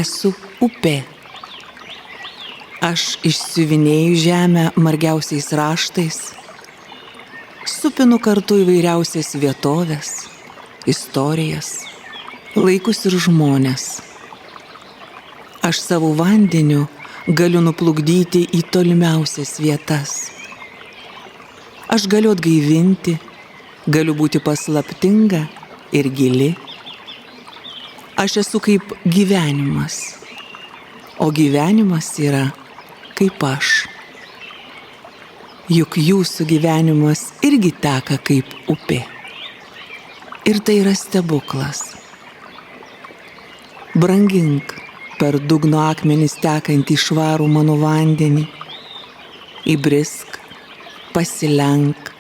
esu upė. Aš išsiuvinėju žemę margiausiais raštais, supinu kartu įvairiausias vietovės, istorijas, laikus ir žmones. Aš savo vandeniu galiu nuplukdyti į tolimiausias vietas. Aš galiu atgaivinti, galiu būti paslaptinga ir gili. Aš esu kaip gyvenimas, o gyvenimas yra kaip aš. Juk jūsų gyvenimas irgi teka kaip upė. Ir tai yra stebuklas. Brangink per dugno akmenis tekantį švarų mano vandenį. Įbrisk, pasilenk,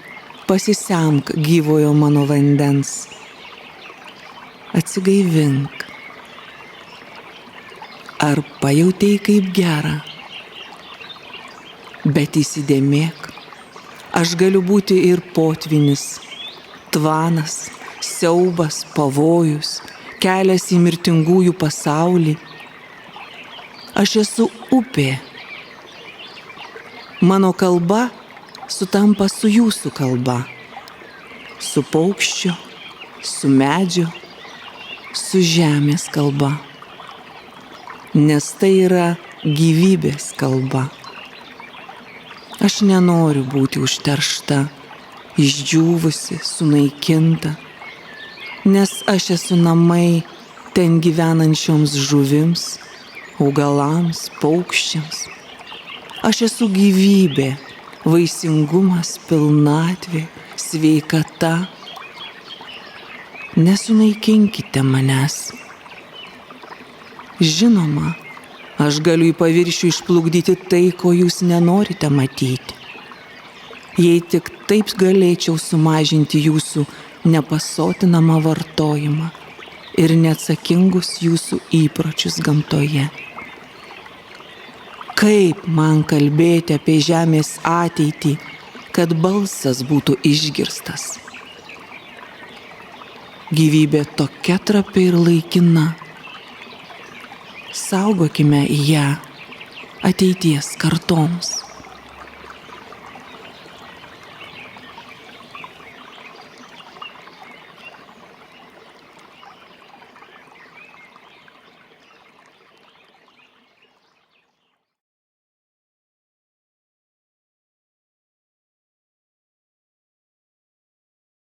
pasisemk gyvojo mano vandens. Atsigaivink. Ar pajautei kaip gera? Bet įsidėmėk, aš galiu būti ir potvynis, tvanas, siaubas, pavojus, kelias į mirtingųjų pasaulį. Aš esu upė. Mano kalba sutampa su jūsų kalba, su paukščio, su medžio, su žemės kalba, nes tai yra gyvybės kalba. Aš nenoriu būti užteršta, išdžiūvusi, sunaikinta, nes aš esu namai ten gyvenančioms žuvims, augalams, paukščiams. Aš esu gyvybė, vaisingumas, pilnatvė, sveikata. Nesunaikinkite manęs. Žinoma, aš galiu į paviršių išplukdyti tai, ko jūs nenorite matyti. Jei tik taip galėčiau sumažinti jūsų nepasotinamą vartojimą ir neatsakingus jūsų įpročius gamtoje. Kaip man kalbėti apie žemės ateitį, kad balsas būtų išgirstas? Gyvybė tokia trapi ir laikina. Saugokime ją ateities kartoms.